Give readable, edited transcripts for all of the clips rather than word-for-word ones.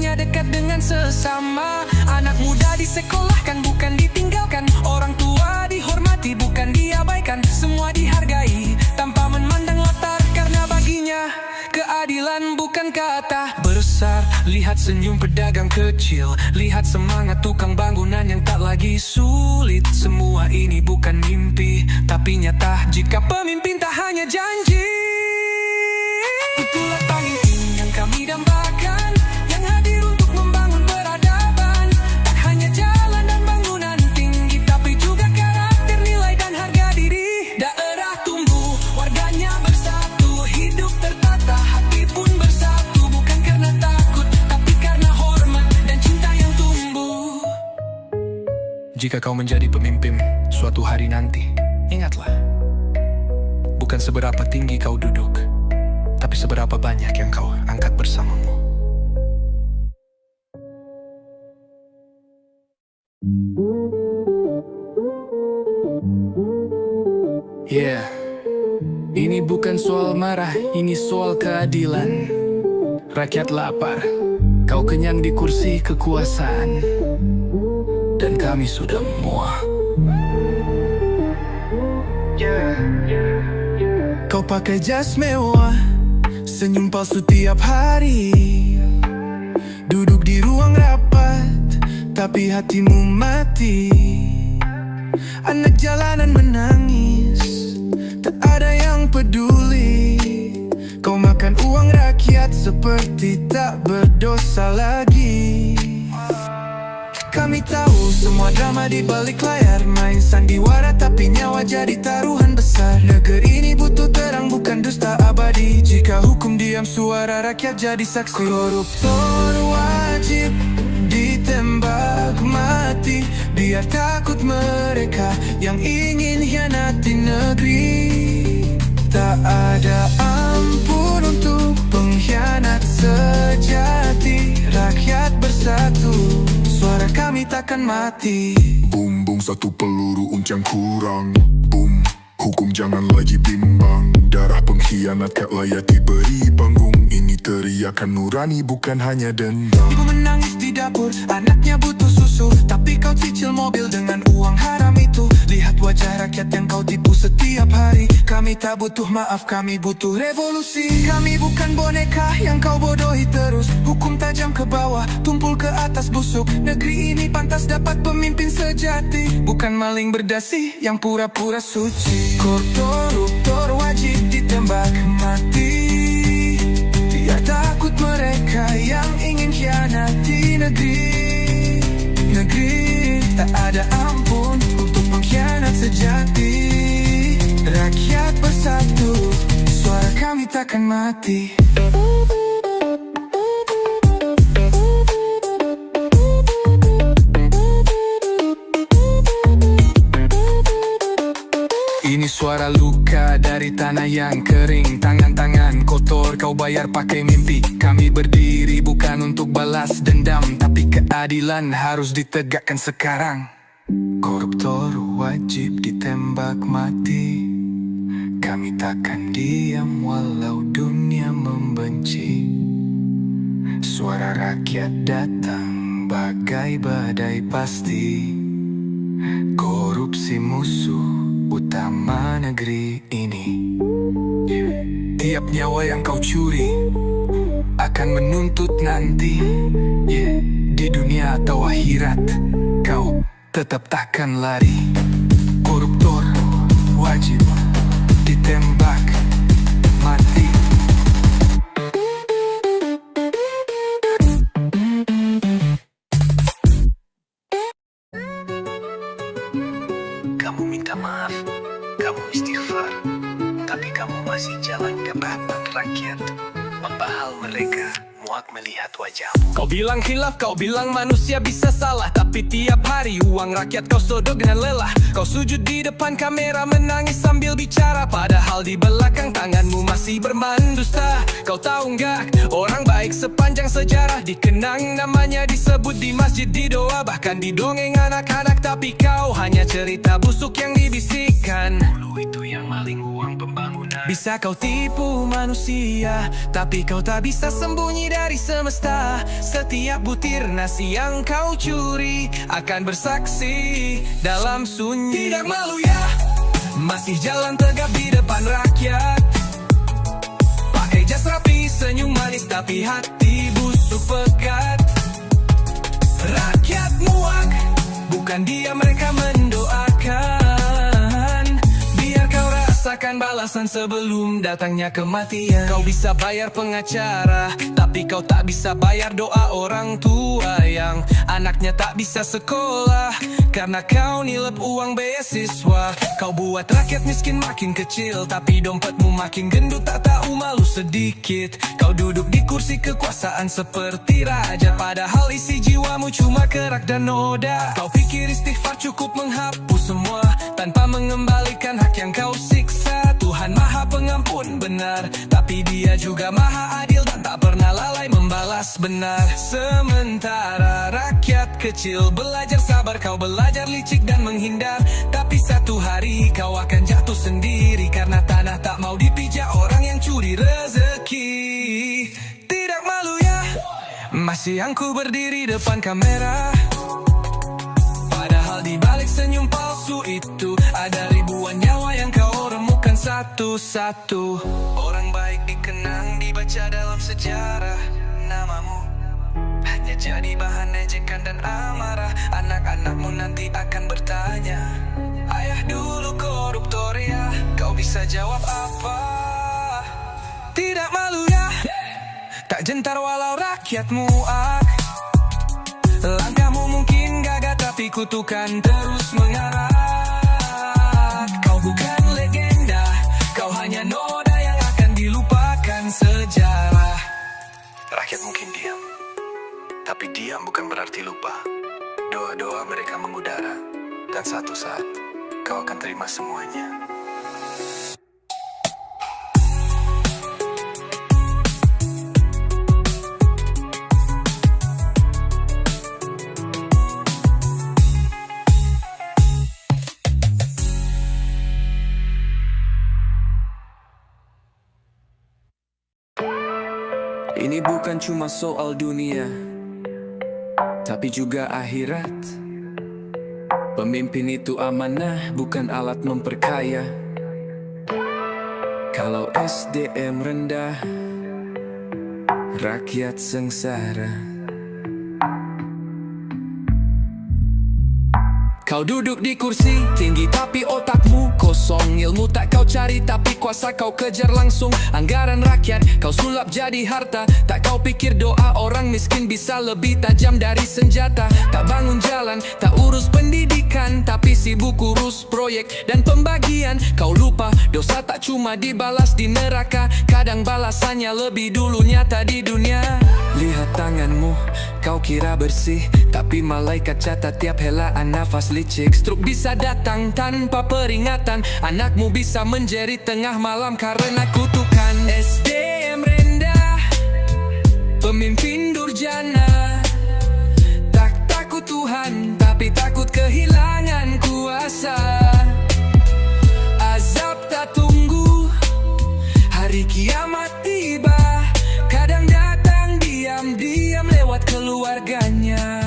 hanya dekat dengan sesama. Anak muda disekolahkan bukan ditinggalkan, orang tua dihormati bukan diabaikan. Semua dihargai tanpa memandang latar, karena baginya keadilan bukan kata besar. Lihat senyum pedagang kecil, lihat semangat tukang bangunan yang tak lagi sulit. Semua ini bukan mimpi, tapi nyata jika pemimpin tak hanya janji. Itulah pemimpin yang kami dambakan, yang hadir untuk membangun peradaban. Tak hanya jalan dan bangunan tinggi, tapi juga karakter, nilai dan harga diri. Daerah tumbuh, warganya bersatu, hidup tertata, hati pun bersatu. Bukan karena takut, tapi karena hormat dan cinta yang tumbuh. Jika kau menjadi pemimpin suatu hari nanti, ingatlah, bukan seberapa tinggi kau duduk, tapi seberapa banyak yang kau angkat bersamamu. Yeah, ini bukan soal marah, ini soal keadilan. Rakyat lapar, kau kenyang di kursi kekuasaan, dan kami sudah muak. Kau pakai jas mewah, senyum palsu tiap hari, duduk di ruang rapat, tapi hatimu mati. Anak jalanan menangis, tak ada yang peduli. Kau makan uang rakyat seperti tak berdosa lagi. Kami tahu semua drama di balik layar, main sandiwara tapi nyawa jadi taruhan besar. Negeri ini butuh terang bukan dusta abadi. Jika hukum diam, suara rakyat jadi saksi. Koruptor wajib ditembak mati, biar takut mereka yang ingin hianati negeri. Tak ada ampun untuk pengkhianat sejati. Rakyat bersatu, suara kami takkan mati. Boom, boom, satu peluru uncang kurang. Boom, hukum jangan lagi bimbang. Darah pengkhianat tak layak diberi panggung. Ini teriakan nurani bukan hanya dendam. Ibu menangis di dapur, anaknya butuh susu, tapi kau cicil mobil dengan uang haram itu. Lihat wajah rakyat yang kau tipu setiap hari. Kami tak butuh maaf, kami butuh revolusi. Kami bukan boneka yang kau bodohi terus. Hukum tajam ke bawah, tumpul ke atas busuk. Negeri ini pantas dapat pemimpin sejati, bukan maling berdasi yang pura-pura suci. Koruptor wajib ditembak mati, biar takut mereka yang ingin khianati negeri. Negeri tak ada ampun untuk pengkhianat sejati. Rakyat bersatu, suara kami takkan mati. Ini suara luka dari tanah yang kering. Tangan-tangan kotor kau bayar pakai mimpi. Kami berdiri bukan untuk balas dendam, tapi keadilan harus ditegakkan sekarang. Koruptor wajib ditembak mati, kami takkan diam walau dunia membenci. Suara rakyat datang bagai badai pasti. Korupsi musuh utama negeri ini. Tiap nyawa yang kau curi akan menuntut nanti. Di dunia atau akhirat, kau tetap takkan lari. Koruptor wajib ditembak mati. Kamu minta maaf, kamu istighfar, tapi kamu masih jalan ke depan rakyat, membahal mereka. Muak melihat wajahmu. Kau bilang khilaf, kau bilang manusia bisa salah, tapi tiap hari uang rakyat kau sodok dengan lelah. Kau sujud di depan kamera menangis sambil bicara, padahal di belakang tanganmu masih bermandusta. Kau tahu nggak, orang baik sepanjang sejarah dikenang namanya, disebut di masjid, di doa, bahkan di dongeng anak-anak. Tapi kau hanya cerita busuk yang dibisikkan. Dulu itu yang maling uang pembangunan. Bisa kau tipu manusia, tapi kau tak bisa sembunyi dari semesta. Setiap butir nasi yang kau curi akan bersaksi dalam sunyi. Tidak malu ya, masih jalan tegap di depan rakyat. Pakai jas rapi, senyum manis, tapi hati busuk pekat. Rakyat muak, bukan dia mereka mendoakan. Biar kau rasakan balasan sebelum datangnya kematian. Kau bisa bayar pengacara, tapi kau tak bisa bayar doa orang tua yang anaknya tak bisa sekolah karena kau nilep uang beasiswa. Kau buat rakyat miskin makin kecil, tapi dompetmu makin gendut, tak tahu malu sedikit. Kau duduk di kursi kekuasaan seperti raja, padahal isi jiwamu cuma kerak dan noda. Kau pikir istighfar cukup menghapus semua tanpa mengembalikan hak yang kau siksa. Tuhan Maha Pengampun benar, tapi Dia juga Maha Adil dan tak pernah lalai membalas benar. Sementara rakyat kecil belajar sabar, kau belajar licik dan menghindar. Tapi satu hari kau akan jatuh sendiri karena tanah tak mau dipijak orang yang curi rezeki. Tidak malu ya, masih angku berdiri depan kamera. Padahal di balik senyum palsu itu ada ribuan nyawa yang kau remukan satu-satu. Orang baik dikenang, dibaca dalam sejarah. Namamu hanya jadi bahan ejekan dan amarah. Anak-anakmu nanti akan bertanya, ayah dulu koruptor ya. Kau bisa jawab apa? Tidak malu ya, tak gentar walau rakyat muak. Langkahmu mungkin gagah, tapi kutukan terus mengarak. Kau bukan legenda, kau hanya noda yang akan dilupakan sejarah. Rakyat mungkin diam, tapi diam bukan berarti lupa. Doa-doa mereka mengudara, dan satu saat kau akan terima semuanya. Ini bukan cuma soal dunia, tapi juga akhirat. Pemimpin itu amanah, bukan alat memperkaya. Kalau SDM rendah, rakyat sengsara. Kau duduk di kursi tinggi tapi otakmu kosong. Ilmu tak kau cari tapi kuasa kau kejar langsung. Anggaran rakyat kau sulap jadi harta. Tak kau pikir doa orang miskin bisa lebih tajam dari senjata. Tak bangun jalan, tak urus pendidikan, tapi sibuk urus proyek dan pembagian. Kau lupa dosa tak cuma dibalas di neraka, kadang balasannya lebih dulu nyata di dunia. Lihat tanganmu, kau kira bersih, tapi malaikat catat tiap helaan nafas licik. Stroke bisa datang tanpa peringatan, anakmu bisa menjerit tengah malam karena kutukan. SDM rendah, pemimpin durjana. Tak takut Tuhan, tapi takut kehilangan kuasa. Azab tak tunggu, hari kiamat tiba. Kadang datang diam-diam lewat keluarganya.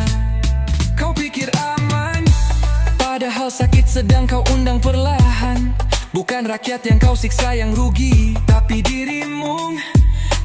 Kau pikir aman, padahal sakit sedang kau undang perlahan. Bukan rakyat yang kau siksa yang rugi, tapi dirimu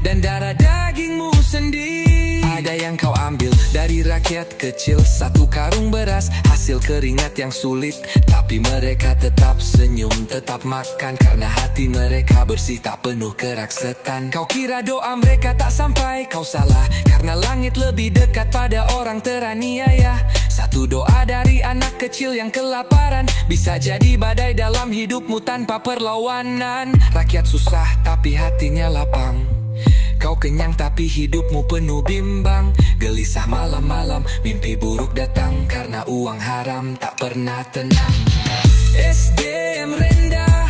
dan darah dagingmu sendiri. Ada yang kau ambil dari rakyat kecil, satu karung beras, hasil keringat yang sulit. Tapi mereka tetap senyum, tetap makan, karena hati mereka bersih, tak penuh kerak setan. Kau kira doa mereka tak sampai, kau salah, karena langit lebih dekat pada orang teraniaya. Satu doa dari anak kecil yang kelaparan bisa jadi badai dalam hidupmu tanpa perlawanan. Rakyat susah tapi hatinya lapang, kau kenyang tapi hidupmu penuh bimbang. Gelisah malam-malam, mimpi buruk datang, karena uang haram tak pernah tenang. SDM rendah,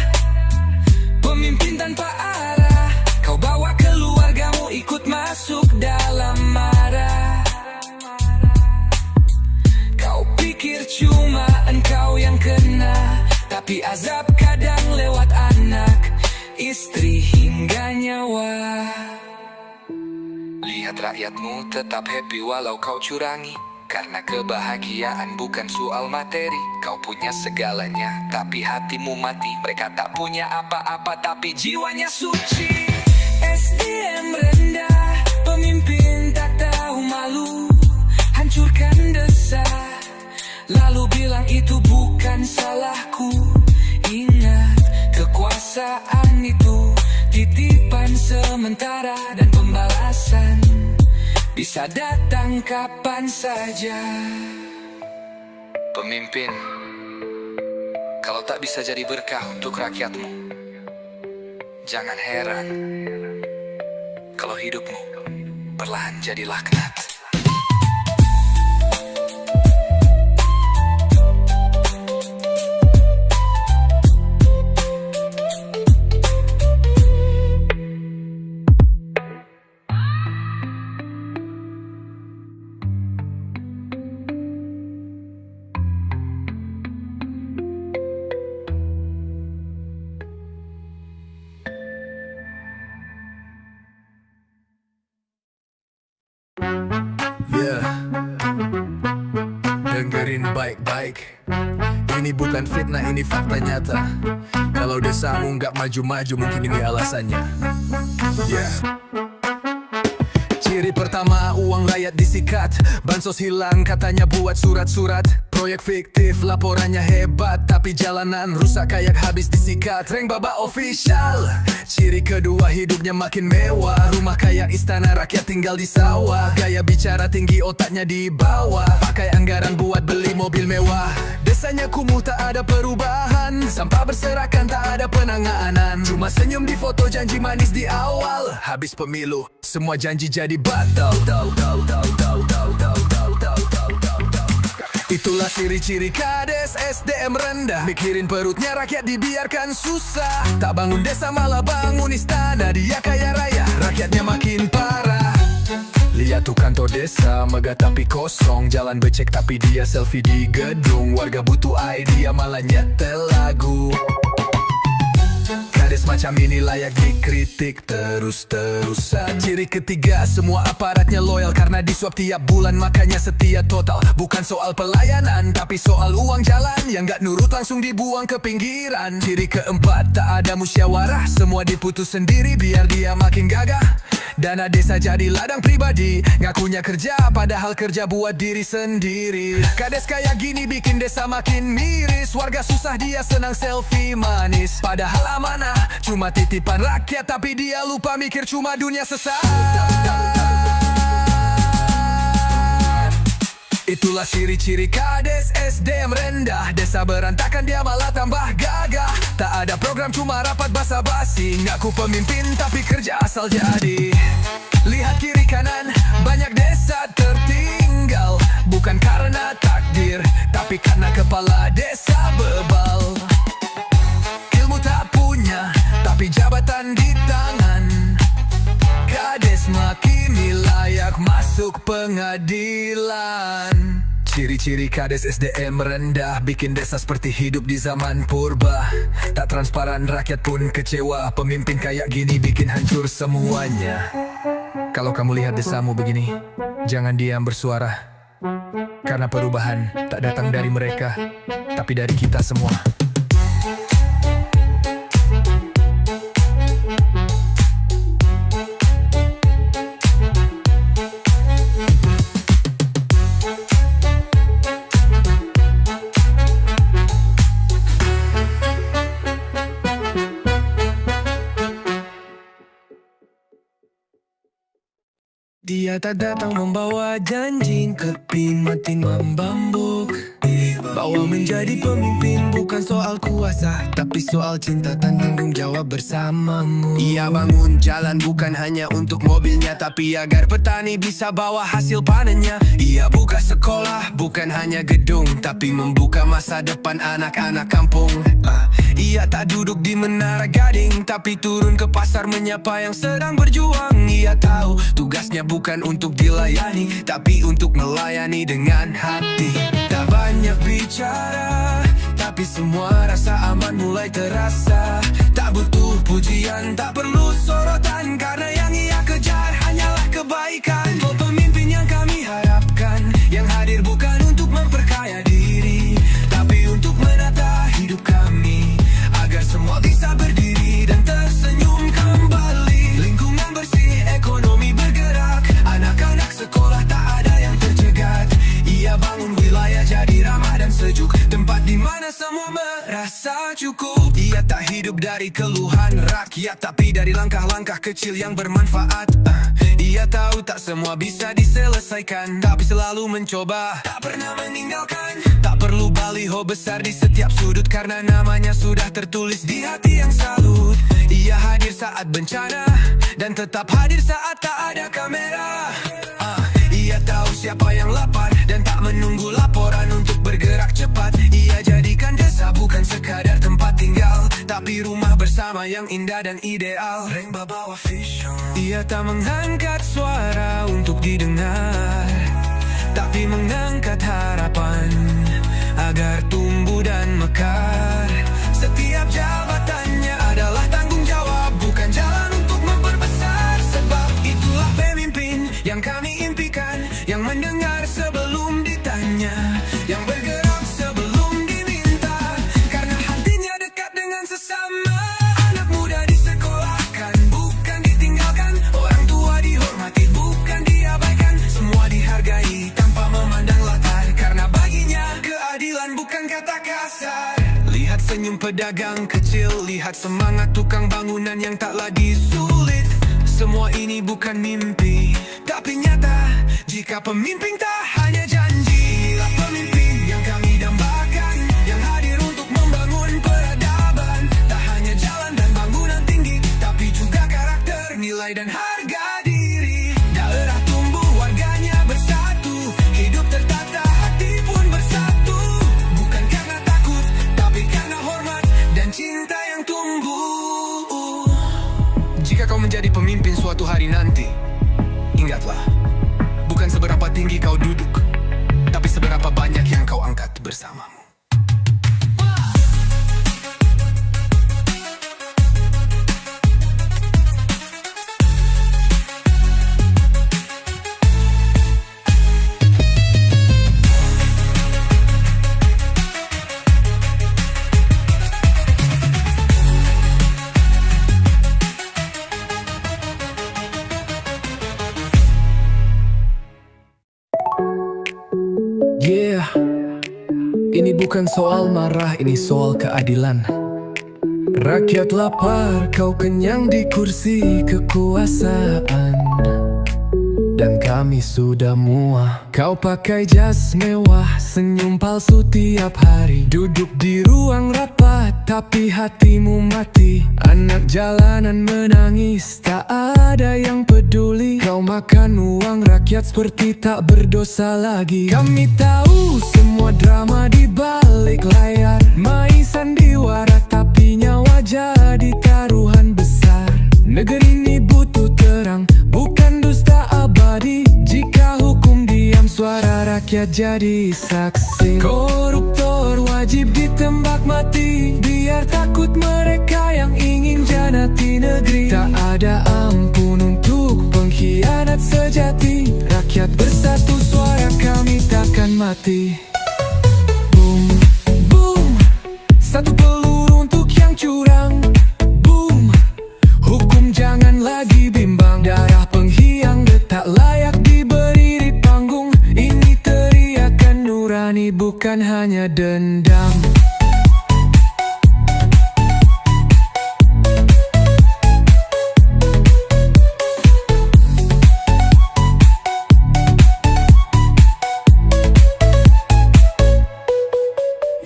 pemimpin tanpa arah. Kau bawa keluargamu ikut masuk dalam marah. Kau pikir cuma engkau yang kena, tapi azab kadang lewat anak, istri hingga nyawa. Lihat rakyatmu tetap happy walau kau curangi. Karena kebahagiaan bukan soal materi. Kau punya segalanya, tapi hatimu mati. Mereka tak punya apa-apa, tapi jiwanya suci. SDM rendah, pemimpin tak tahu malu. Hancurkan desa, lalu bilang itu bukan salahku. Ingat, kekuasaan itu titipan sementara, dan pembalasan bisa datang kapan saja. Pemimpin, kalau tak bisa jadi berkah untuk rakyatmu, jangan heran kalau hidupmu perlahan jadi laknat. Dengerin baik-baik, ini bukan fitnah, ini fakta nyata. Kalau desamu nggak maju-maju, mungkin ini alasannya. Ciri pertama, uang rakyat disikat. Bansos hilang, katanya buat surat-surat. Proyek fiktif, laporannya hebat, tapi jalanan rusak kayak habis disikat. Reng Baba official. Ciri kedua, hidupnya makin mewah. Rumah kayak istana, rakyat tinggal di sawah. Gaya bicara tinggi, otaknya di bawah. Pakai anggaran buat beli mobil mewah. Desanya kumuh, tak ada perubahan. Sampah berserakan, tak ada penanganan. Cuma senyum di foto, janji manis di awal. Habis pemilu, semua janji jadi batal. Itulah ciri-ciri kades SDM rendah. Mikirin perutnya rakyat, dibiarkan susah. Tak bangun desa, malah bangun istana. Dia kaya raya, rakyatnya makin parah. Lihat tuh kantor desa, megah tapi kosong. Jalan becek tapi dia selfie di gedung. Warga butuh idea, malah nyetel lagu. Kades macam ini layak dikritik terus-terusan. Ciri ketiga, semua aparatnya loyal karena disuap tiap bulan, makanya setia total. Bukan soal pelayanan, tapi soal uang jalan yang gak nurut langsung dibuang ke pinggiran. Ciri keempat, tak ada musyawarah, semua diputus sendiri biar dia makin gagah. Dana desa jadi ladang pribadi, ngakunya kerja padahal kerja buat diri sendiri. Kades kayak gini bikin desa makin miris. Warga susah, dia senang selfie manis. Padahal amanah cuma titipan rakyat, tapi dia lupa mikir cuma dunia sesaat. Itulah ciri-ciri kades SDM rendah. Desa berantakan, dia malah tambah gagah. Tak ada program, cuma rapat basa-basi. Ngaku pemimpin tapi kerja asal jadi. Lihat kiri kanan, banyak desa tertinggal. Bukan karena takdir, tapi karena kepala desa bebal. Ilmu tak punya, tapi jabatan di tangan. Kades makini layak masuk pengadilan. Ciri-ciri kades SDM rendah bikin desa seperti hidup di zaman purba. Tak transparan, rakyat pun kecewa. Pemimpin kayak gini bikin hancur semuanya. Kalau kamu lihat desamu begini, jangan diam, bersuara. Karena perubahan tak datang dari mereka, tapi dari kita semua. Dia tak datang membawa janji, keping mati membambuk. Bahwa menjadi pemimpin bukan soal kuasa, tapi soal cinta dan tanggung jawab bersamamu. Ia bangun jalan bukan hanya untuk mobilnya, tapi agar petani bisa bawa hasil panennya. Ia buka sekolah bukan hanya gedung, tapi membuka masa depan anak-anak kampung. Ia tak duduk di Menara Gading, tapi turun ke pasar menyapa yang sedang berjuang. Ia tahu tugasnya bukan untuk dilayani, tapi untuk melayani dengan hati. Tak banyak bicara, tapi Tapi semua rasa aman mulai terasa. Tak butuh pujian, tak perlu sorotan, karena yang ia kejar hanyalah kebaikan. Oh, pemimpin yang kami harapkan, yang hadir bukan untuk memperkaya diri, tapi untuk menata hidup kami, agar semua bisa berdiri dan tersenyum kembali. Lingkungan bersih, ekonomi bergerak, anak-anak sekolah tak ada yang tercegat. Ia bangun wilayah jadi ramah dan sejuk, tempat di mana semua merasa cukup. Ia tak hidup dari keluhan rakyat, tapi dari langkah-langkah kecil yang bermanfaat. Ia tahu tak semua bisa diselesaikan, tapi selalu mencoba, tak pernah meninggalkan. Tak perlu baliho besar di setiap sudut, karena namanya sudah tertulis di hati yang salut. Ia hadir saat bencana, dan tetap hadir saat tak ada kamera. Ia tahu siapa yang lapar, dan tak menunggu laporan untuk bergerak cepat. Ia jadikan desa bukan sekadar tempat tinggal, tapi rumah bersama yang indah dan ideal. Ia tak mengangkat suara untuk didengar, tapi mengangkat harapan agar tumbuh dan mekar. Setiap jabatannya adalah tanggung jawab, bukan jalan untuk memperbesar. Sebab itulah pemimpin yang kami impikan, yang mendengar sebelum ditanya, yang bergerak sebelum diminta, karena hatinya dekat dengan sesama. Anak muda disekolahkan, bukan ditinggalkan. Orang tua dihormati, bukan diabaikan. Semua dihargai tanpa memandang latar, karena baginya keadilan bukan kata kasar. Lihat senyum pedagang kecil, lihat semangat tukang bangunan yang tak lagi sulit. Semua ini bukan mimpi, tapi nyata. Jika pemimpin tak hanya janji, inilah pemimpin yang kami dambakan, yang hadir untuk membangun peradaban. Tak hanya jalan dan bangunan tinggi, tapi juga karakter, nilai dan harga diri. Daerah tumbuh, warganya bersatu, hidup tertata, hati pun bersatu. Bukan karena takut, tapi karena hormat dan cinta yang tumbuh. Jika kau menjadi pemimpin suatu hari nanti, ingatlah, bukan seberapa tinggi kau duduk, tapi seberapa banyak yang kau angkat bersamamu. Yeah, ini bukan soal marah, ini soal keadilan. Rakyat lapar, kau kenyang di kursi kekuasaan, dan kami sudah muak. Kau pakai jas mewah, senyum palsu tiap hari, duduk di ruang rapat, tapi hatimu mati. Anak jalanan menangis, tak ada yang peduli. Kau makan uang rakyat seperti tak berdosa lagi. Kami tahu semua drama di balik layar, main sandiwara tapi nyawa jadi taruhan besar. Negeri ini butuh terang, bukan dusta abadi. Jika hukum diam, suara rakyat jadi saksi. Koruptor wajib ditembak mati, biar takut mereka yang ingin janati negeri. Tak ada ampun untuk pengkhianat sejati. Rakyat bersatu, suara kami takkan mati. Boom, boom, satu peluru untuk yang curang. Boom, hukum jangan lagi bimbang. Darah penghiang tak layak diberi di panggung. Ini teriakan nurani, bukan hanya dendam.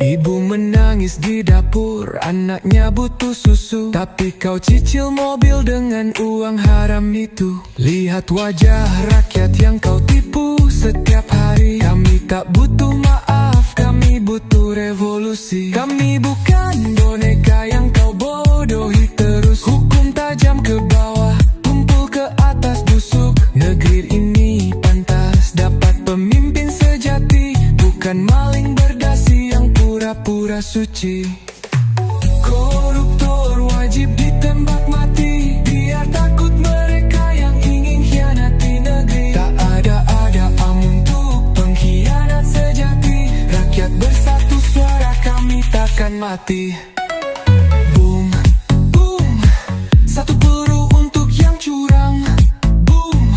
Ibu menangis di dapur, anaknya butuh susu, tapi kau cicil mobil dengan uang haram itu. Lihat wajah rakyat yang kau tipu setiap hari. Kami tak butuh maaf, kami butuh revolusi. Kami bukan boneka yang kau bodohi terus. Hukum tajam ke bawah, tumpul ke atas busuk. Negeri ini pantas dapat pemimpin sejati, bukan maling berdasi yang pura pura-pura suci. Koruptor wajib ditembak mati, biar takut mereka yang ingin khianati negeri. Tak ada untuk pengkhianat sejati. Rakyat bersatu, suara kami takkan mati. Boom, boom, satu peluru untuk yang curang. Boom,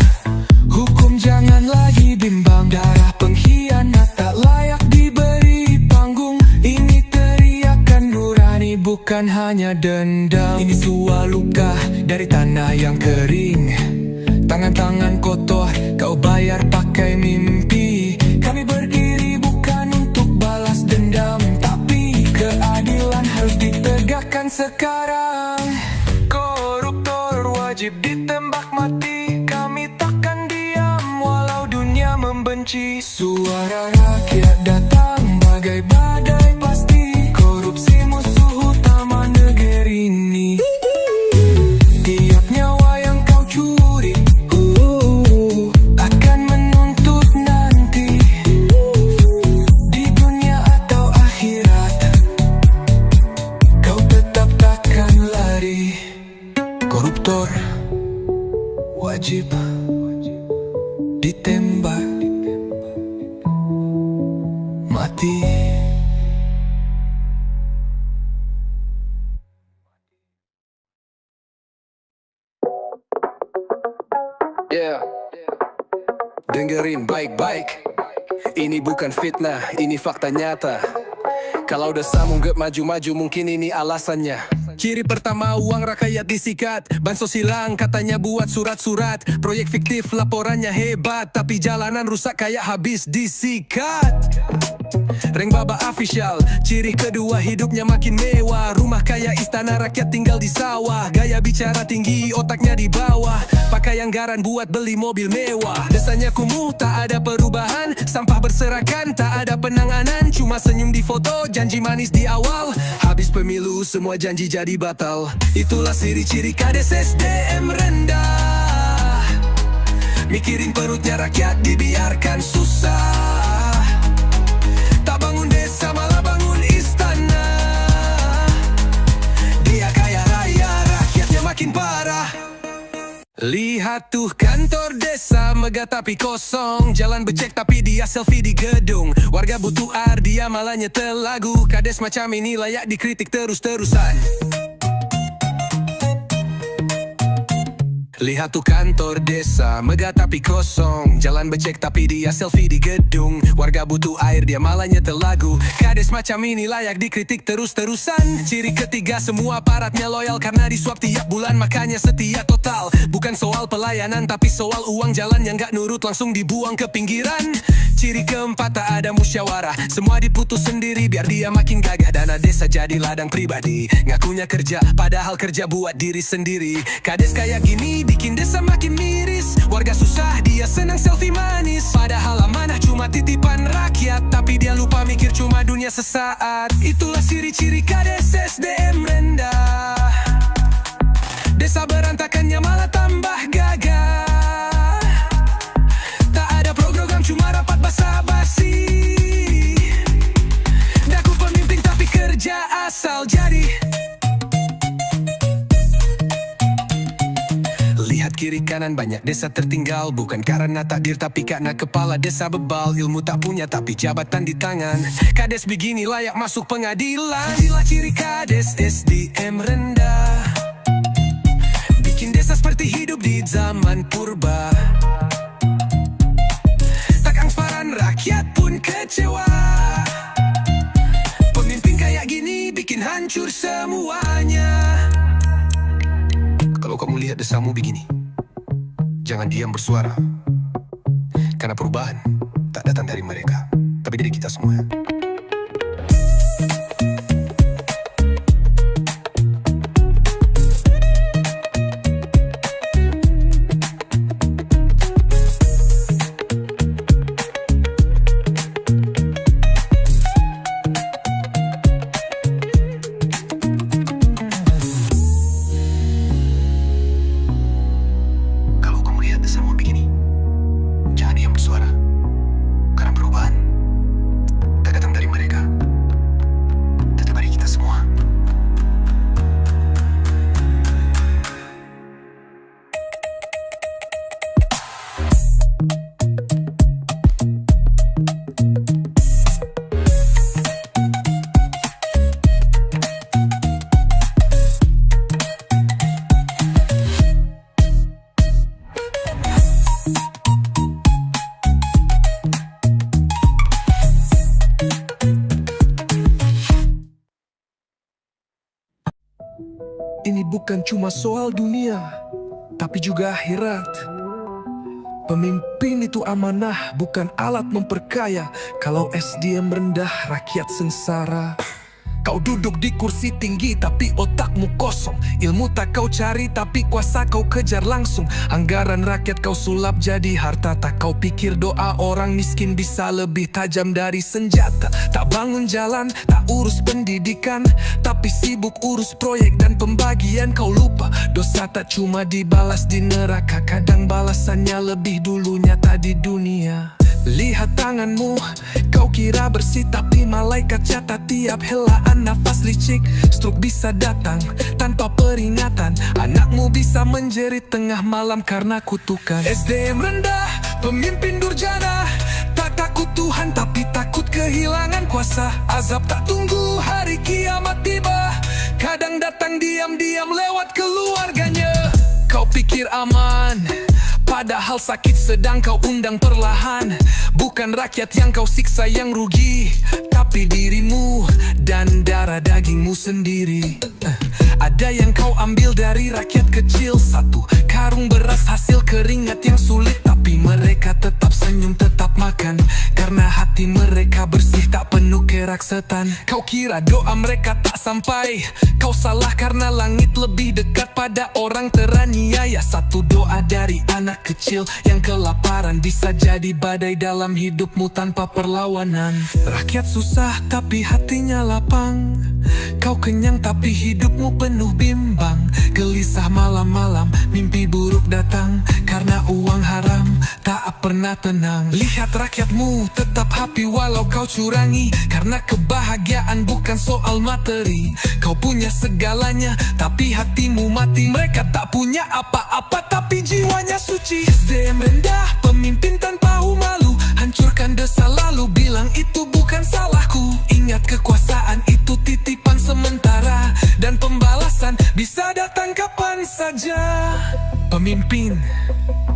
hukum jangan lagi bimbang. Darah pengkhianat tak layak diberi panggung. Ini teriakan nurani, bukan hanya dendam. Ini suara luka dari tanah yang kering. Tangan-tangan kotor kau bayar pakai mimpi. Kami berdiri bukan untuk balas dendam, tapi keadilan harus ditegakkan sekarang. Koruptor wajib ditembak mati. Kami takkan diam walau dunia membenci. Suara rakyat datang bagai badai pasti. Korupsi musuh utama negeri ini. Tiap nyawa yang kau curi akan menuntut nanti. Di dunia atau akhirat, kau tetap takkan lari. Koruptor wajib ditembak mati. Yeah. Dengerin baik-baik, ini bukan fitnah, ini fakta nyata. Kalau udah sambung gak maju-maju, mungkin ini alasannya. Ciri pertama, uang rakyat disikat. Bansos hilang, katanya buat surat-surat. Proyek fiktif, laporannya hebat, tapi jalanan rusak kayak habis disikat. Reng Baba official. Ciri kedua, hidupnya makin mewah. Rumah kaya, istana rakyat tinggal di sawah. Gaya bicara tinggi, otaknya di bawah. Pakai anggaran buat beli mobil mewah. Desanya kumuh, tak ada perubahan. Sampah berserakan, tak ada penanganan. Cuma senyum di foto, janji manis di awal. Habis pemilu, semua janji jadi batal. Itulah ciri-ciri kades SDM rendah. Mikirin perutnya rakyat, dibiarkan susah. Tak bangun desa, malah bangun istana. Dia kaya raya, rakyatnya makin parah. Lihat tuh kantor desa, megah tapi kosong. Jalan becek tapi dia selfie di gedung. Warga butuh air, dia malah nyetel lagu. Kades macam ini layak dikritik terus-terusan. Lihat tuh kantor desa, megah tapi kosong. Jalan becek tapi dia selfie di gedung. Warga butuh air, dia malah nyetel lagu. Kades macam ini layak dikritik terus-terusan. Ciri ketiga, semua aparatnya loyal karena disuap tiap bulan, makanya setia total. Bukan soal pelayanan tapi soal uang jalan yang gak nurut langsung dibuang ke pinggiran. Ciri keempat, tak ada musyawarah. Semua diputus sendiri biar dia makin gagah. Dana desa jadi ladang pribadi. Ngakunya kerja padahal kerja buat diri sendiri. Kades kayak gini bikin desa makin miris. Warga susah, dia senang selfie manis. Padahal amanah cuma titipan rakyat, tapi dia lupa mikir cuma dunia sesaat. Itulah ciri-ciri kades SDM rendah. Desa berantakannya malah tambah gagah. Tak ada program, cuma rapat basa-basi. Daku pemimpin tapi kerja asal jadi. Lihat kiri kanan, banyak desa tertinggal. Bukan karena takdir tapi karena kepala desa bebal. Ilmu tak punya tapi jabatan di tangan. Kades begini layak masuk pengadilan. Inilah ciri kades SDM rendah. Bikin desa seperti hidup di zaman purba. Tak transparan, rakyat pun kecewa. Pemimpin kayak gini bikin hancur semuanya. Kalau kamu lihat desamu begini, jangan diam bersuara. Karena perubahan tak datang dari mereka, tapi dari kita semua. bukan cuma soal dunia, tapi juga akhirat. Pemimpin itu amanah, bukan alat memperkaya. Kalau SDM rendah, rakyat sengsara. Kau duduk di kursi tinggi tapi otakmu kosong. Ilmu tak kau cari tapi kuasa kau kejar langsung. Anggaran rakyat kau sulap jadi harta. Tak kau pikir doa orang miskin bisa lebih tajam dari senjata. Tak bangun jalan, tak urus pendidikan, tapi sibuk urus proyek dan pembagian. Kau lupa dosa tak cuma dibalas di neraka, kadang balasannya lebih dulu nyata di dunia. Lihat tanganmu, kau kira bersih tapi malaikat catat tiap helaan nafas licik. Stroke bisa datang tanpa peringatan. Anakmu bisa menjerit tengah malam karena kutukan. SDM rendah, pemimpin durjana. Tak takut Tuhan tapi takut kehilangan kuasa. Azab tak tunggu hari kiamat tiba. Kadang datang diam-diam lewat keluarganya. Kau pikir aman, padahal sakit sedang kau undang perlahan. Bukan rakyat yang kau siksa yang rugi, tapi dirimu dan darah dagingmu sendiri. Ada yang kau ambil dari rakyat kecil, satu karung beras hasil keringat yang sulit. Tapi mereka tetap senyum, tetap makan, karena hati mereka bersih, tak penuh kerak setan. Kau kira doa mereka tak sampai, kau salah karena langit lebih dekat pada orang teraniaya. Satu doa dari anak kecil yang kelaparan bisa jadi badai dalam hidupmu tanpa perlawanan. Rakyat susah tapi hatinya lapang, kau kenyang tapi hidupmu penuh bimbang. Gelisah malam-malam, mimpi buruk datang, karena uang haram tak pernah tenang. Lihat rakyatmu tetap happy walau kau curangi, karena kebahagiaan bukan soal materi. Kau punya segalanya tapi hatimu mati. Mereka tak punya apa-apa tapi jiwanya suci. SDM rendah, pemimpin tanpa malu, hancurkan desa lalu bilang itu bukan salahku. Ingat kekuasaan itu titipan sementara, dan pembalasan bisa datang kapan saja. Pemimpin,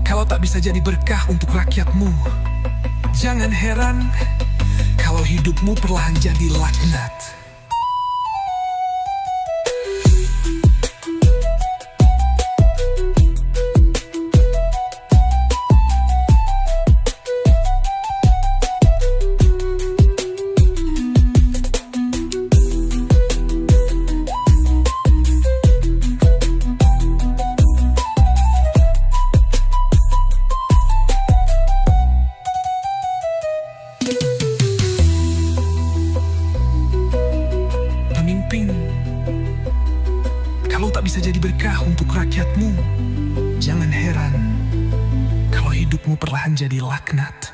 kalau tak bisa jadi berkah untuk rakyatmu, jangan heran kalau hidupmu perlahan jadi laknat. Kalau tak bisa jadi berkah untuk rakyatmu, jangan heran kalau hidupmu perlahan jadi laknat.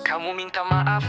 Kamu minta maaf,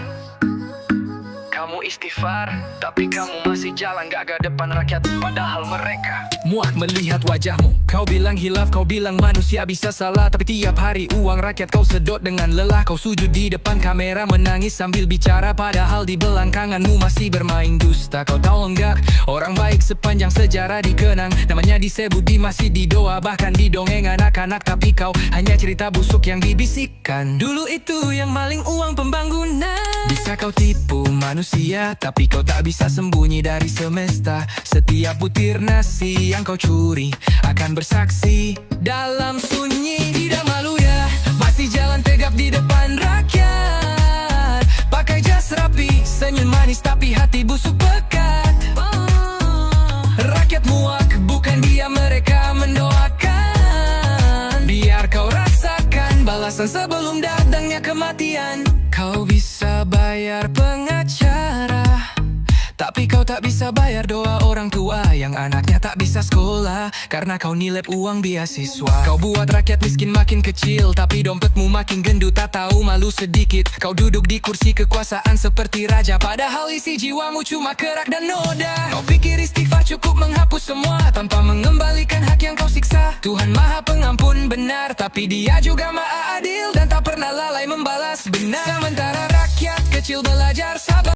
kamu istighfar, tapi kamu masih jalan gak ke depan rakyat, padahal mereka muak melihat wajahmu. Kau bilang hilaf, kau bilang manusia bisa salah, tapi tiap hari uang rakyat kau sedot dengan lelah. Kau sujud di depan kamera menangis sambil bicara, padahal di belakangmu masih bermain dusta. Kau tahu enggak, orang baik sepanjang sejarah dikenang, namanya disebut di masjid, di doa, bahkan di dongeng anak-anak. Tapi kau hanya cerita busuk yang dibisikkan. Dulu itu yang maling uang pembangunan. Bisa kau tipu manusia, tapi kau tak bisa sembunyi dari semesta. Setiap butir nasi yang kau curi akan bersaksi dalam sunyi. Tidak malu ya, masih jalan tegap di depan rakyat. Pakai jas rapi, senyum manis tapi hati busuk pekat. Rakyat muak, bukan dia mereka mendoakan. Biar kau rasakan balasan sebelum datangnya kematian. Kau bisa bayar pengacara, tapi kau tak bisa bayar doa orang tua yang anaknya tak bisa sekolah, karena kau nilep uang beasiswa. Kau buat rakyat miskin makin kecil, tapi dompetmu makin gendut, tak tahu malu sedikit. Kau duduk di kursi kekuasaan seperti raja, padahal isi jiwamu cuma kerak dan noda. Kau pikir istighfar cukup menghapus semua tanpa mengembalikan hak yang kau siksa. Tuhan Maha Pengampun benar, tapi Dia juga Maha Adil dan tak pernah lalai membalas benar. Sementara rakyat kecil belajar sabar.